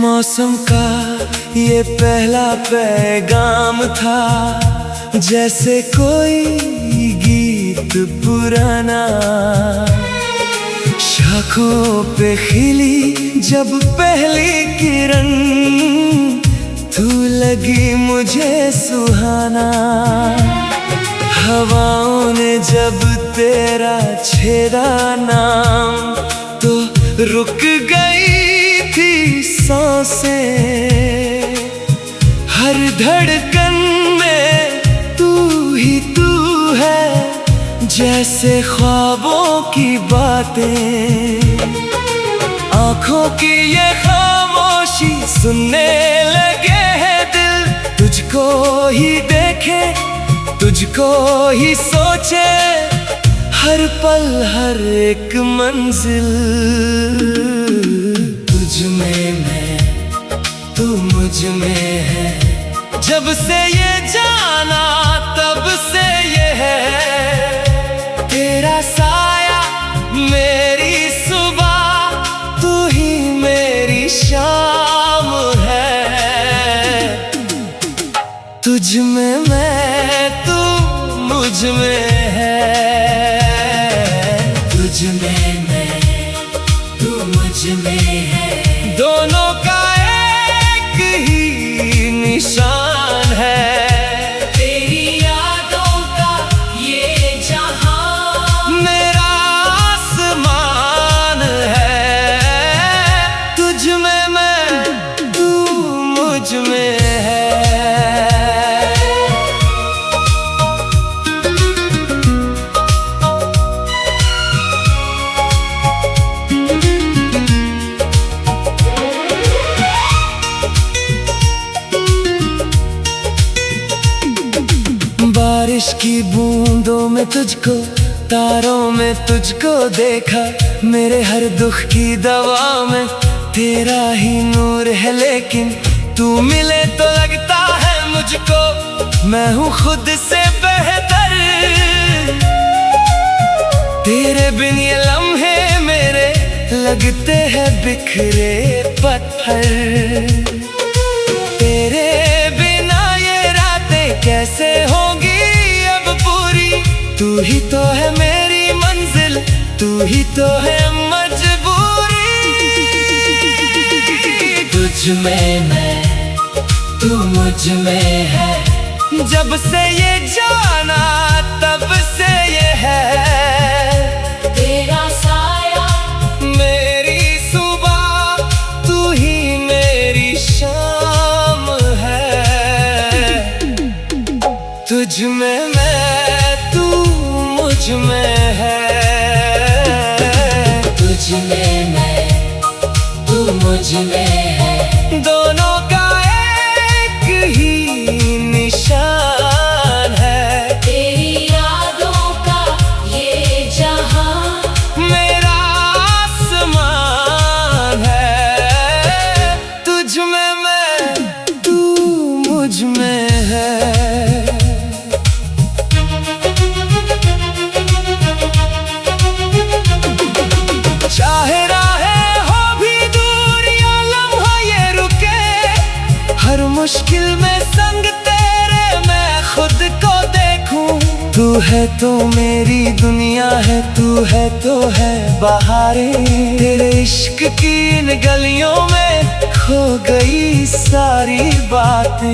मौसम का ये पहला पैगाम था, जैसे कोई गीत पुराना। शाखों पे खिली जब पहली किरण, तू लगी मुझे सुहाना। हवाओं ने जब तेरा छेड़ा नाम, तो रुक गई थी सांसें। हर धड़कन में तू ही तू है, जैसे ख्वाबों की बातें। आँखों की ये खामोशी सुनने लगे हैं दिल, तुझको ही देखे, तुझको ही सोचे। हर पल हर एक मंजिल, तुझ में मैं, तू मुझ में है। जब से ये जाना तब से ये है, तेरा साया मेरी सुबह, तू ही मेरी शाम है। तुझ में मैं, तू मुझ में है। तुझ में मैं, तू मुझ में है। दोनों का एक ही निशान है, तेरी यादों का ये जहां मेरा आसमान है। तुझ में मैं, तू मुझ में है। बारिश की बूंदों में तुझको, तारों में तुझको देखा। मेरे हर दुख की दवा में तेरा ही नूर है, लेकिन तू मिले तो लगता है मुझको मैं हूँ खुद से बेहतर। तेरे बिन ये लम्हे मेरे लगते हैं बिखरे पत्थर। तेरे बिना ये रातें कैसे होंगी अब पूरी। तू ही तो है मेरी मंजिल, तू ही तो है मजबूरी। तुझ में मैं, तू मुझ में है। जब से ये जाना तब से ये है, तेरा साया मेरी सुबह, तू ही मेरी शाम है। तुझ में मैं, तू मुझ में है। तुझ में मैं, तू मुझ में है। दोनों का एक ही निशान है, तेरी यादों का ये जहां मेरा आसमान है। तुझ में मैं, तू मुझ में है। चाहे राहें हो भी दूर या लम्हा ये रुके, हर मुश्किल में संग तेरे मैं खुद को देखूं। तू है तो मेरी दुनिया है, तू है तो है बहारें। तेरे इश्क की इन गलियों में खो गई सारी बातें।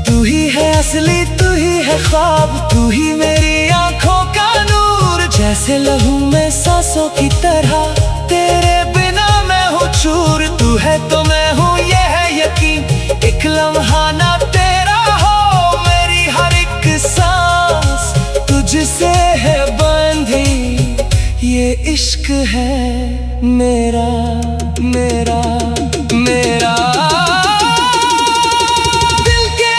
तू ही है असली, तू ही है ख्वाब, तू ही मेरी आंखों का नूर। जैसे लहू में सांसों की तरह, तेरे बिना मैं हूँ चूर। तू है तो मैं हूँ ये है यकीन, एक लम्हा ना तेरा हो। मेरी हर एक सांस तुझसे है बंधी, ये इश्क है मेरा मेरा मेरा। दिल के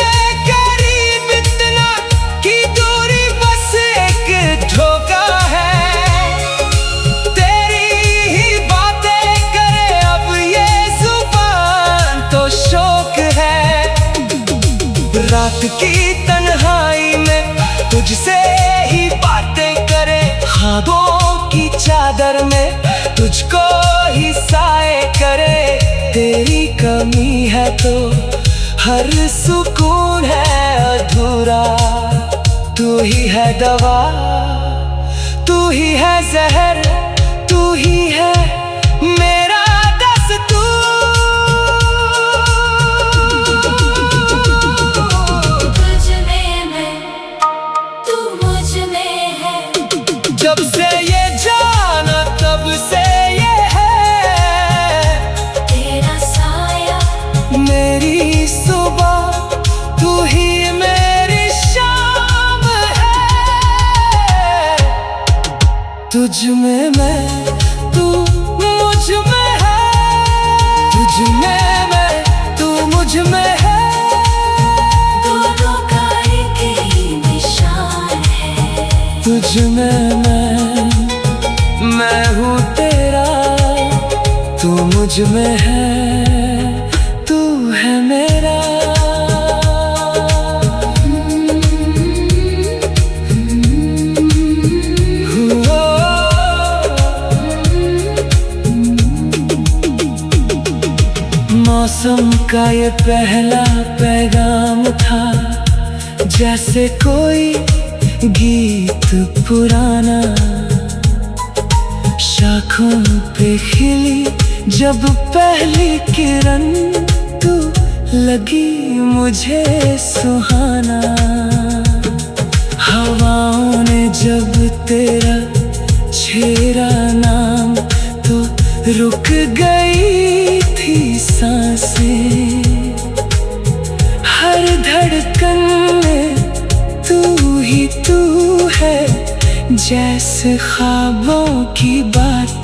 करीब इतना की दूरी बस एक धोखा है। तेरी ही बातें करे अब ये जुबान तो शौक है। रात की तन्हाई में तुझसे ही बातें करे, ख्वाबों की चादर में तुझको ही साए करे। तेरी कमी है तो हर सुकून है अधूरा। तू ही है दवा, तू ही है जहर, तू ही है मेरा दस्तूर। तुझ में मैं, तू मुझ में है। जब से ये जाना तब से ये है। तेरा साया मेरी सुबह, तू ही मेरी शाम है। तुझ में मैं, तू मुझ में है। तुझ में मैं, तू मुझ में है। दोनों का एक ही निशान है। तुझ में मैं हूँ तेरा, तू मुझ में है, तू है मेरा। मौसम का ये पहला पैगाम था, जैसे कोई गीत पुराना। शाखों पे खिली जब पहली किरण, तू लगी मुझे सुहाना। हवाओं ने जब तेरा छेड़ा नाम, तो रुक गई थी सांसें। हर धड़कन में तू ही तू है, जैसे ख्वाबों की बात।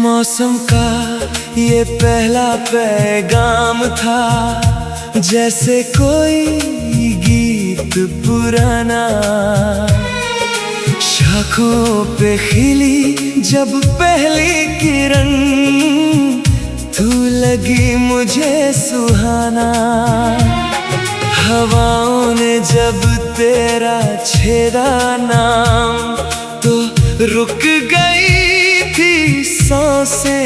मौसम का ये पहला पैगाम था, जैसे कोई गीत पुराना। शाखों पे खिली जब पहली किरण, तू लगी मुझे सुहाना। हवाओं ने जब तेरा छेड़ा नाम, तो रुक गई थी सांसें।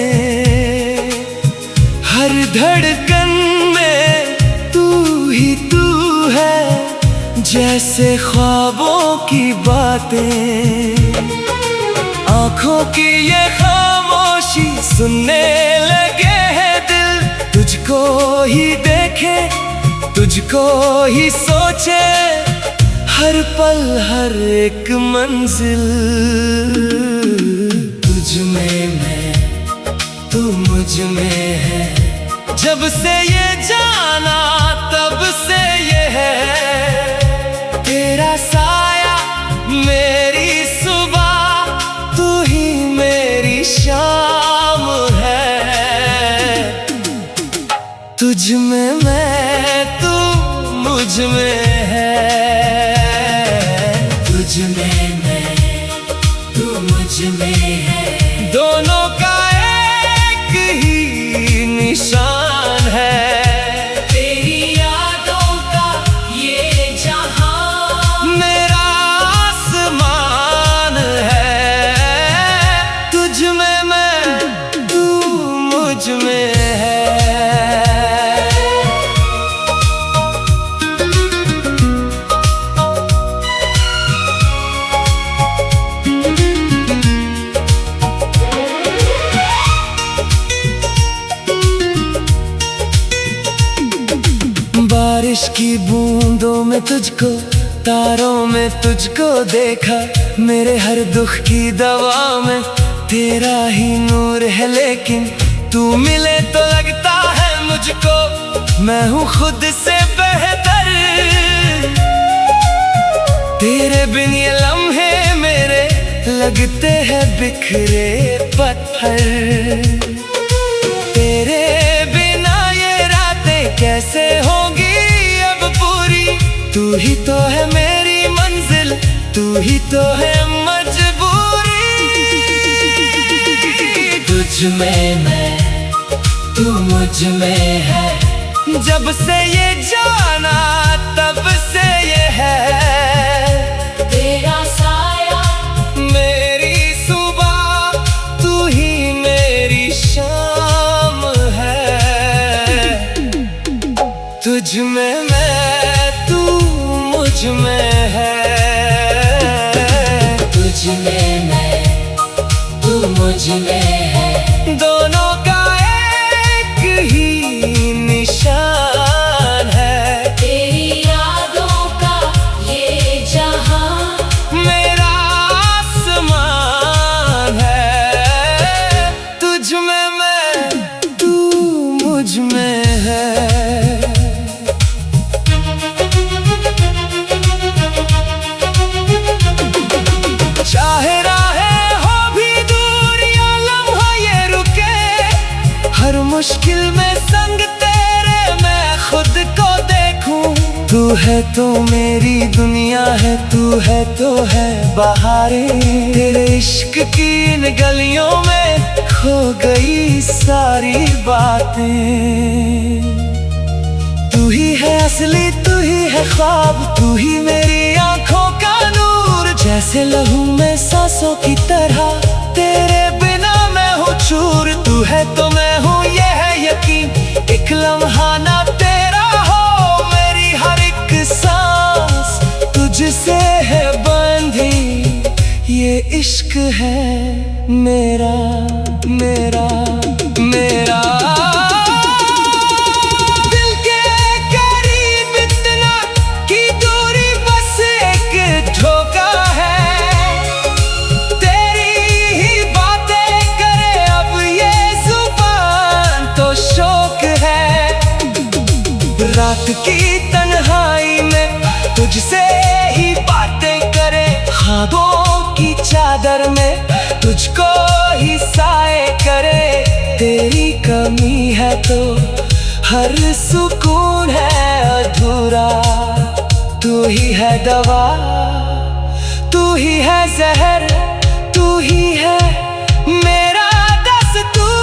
हर धड़कन में तू ही तू है, जैसे ख्वाबों की बातें। आँखों की ये खामोशी सुनने लगे हैं दिल, तुझको ही देखे, तुझ तुझको ही सोचे हर पल हर एक मंजिल। तुझ में मैं, तू मुझ में है। जब से ये जाना तब से ये है तेरा साया मेरी सुबह, तू ही मेरी शाम है। तुझ में मैं, तू मुझ में है। तुझ में मैं, तू मुझ में है। दोनों का एक ही निशान है। तेरी यादों का ये जहां मेरा आसमान है। तुझ में मैं, तू मुझ में है। बारिश की बूंदों में तुझको, तारों में तुझको देखा। मेरे हर दुख की दवा में तेरा ही नूर है। लेकिन तू मिले तो लगता है मुझको मैं हूँ खुद से बेहतर। तेरे बिन ये लम्हे मेरे लगते हैं बिखरे पत्थर। तेरे बिना ये रातें कैसे होंगी अब पूरी। तू ही तो है मेरी मंजिल, तू ही तो है मजबूरी। तुझ में मैं, तू मुझ में है। जब से ये जाना तब से ये है तेरा साया मेरी सुबह, तू ही मेरी शाम है। तुझ में मैं, तू मुझ में है। तुझ में मैं, तू मुझ में है। दोनों का एक ही निशान है। तेरी यादों का ये जहां मेरा आसमान है। तुझ में मैं, तू मुझ में है। चाहे राहें हो भी दूर या लम्हा ये रुके, हर मुश्किल में संग तेरे मैं खुद को देखूं। तू है तो मेरी दुनिया है, तू है तो है बहारें। तेरे इश्क की इन गलियों में खो गई सारी बातें। तू ही है असली, तू ही है ख्वाब, तू ही मेरी आंखों का नूर। जैसे लहू में सांसों की तरह तेरे बिना मैं हूँ चूर। तू है तो मैं हूँ ये है यकीन, एक लम्हा ना तेरा हो। मेरी हर एक सांस तुझसे है बंधी, ये इश्क है मेरा मेरा मेरा। दिल के करीब इतना कि दूरी बस एक धोखा है। तेरी ही बातें करे अब ये जुबान तो शौक है। रात की तन्हाई में तुझसे ही बातें करे, ख्वाबों की चादर में तुझको ही साए करे। तेरी कमी है तो हर सुकून है अधूरा। तू ही है दवा, तू ही है जहर, तू ही है मेरा दस्तूर।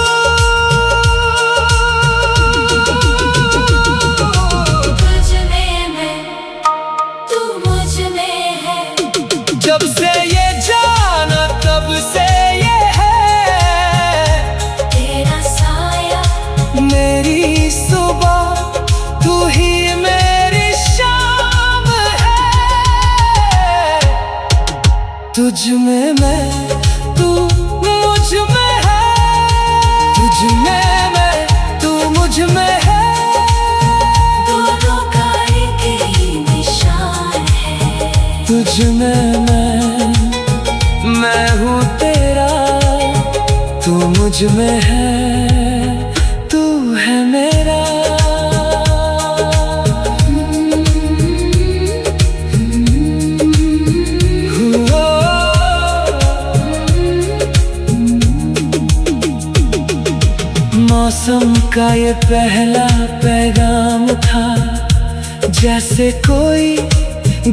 तुझ में मैं, तू मुझ में है। जब से ये जाना तब से ये है तेरा साया मेरी सुबह, तू ही मेरी शाम है। तुझ में मैं, तू तू मुझ में है, तू है मेरा। मौसम का ये पहला पैगाम था, जैसे कोई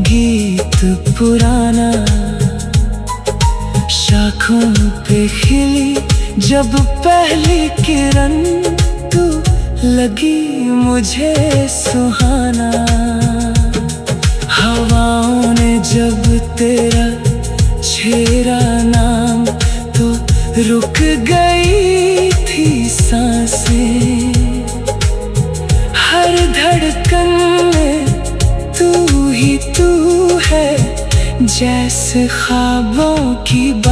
गीत पुराना। शाखों पे खिली जब पहली किरण, तू लगी मुझे सुहाना। हवाओं ने जब तेरा छेड़ा नाम, तो रुक गई थी सांसें। हर धड़कन में तू ही तू है, जैसे ख्वाबों की बात।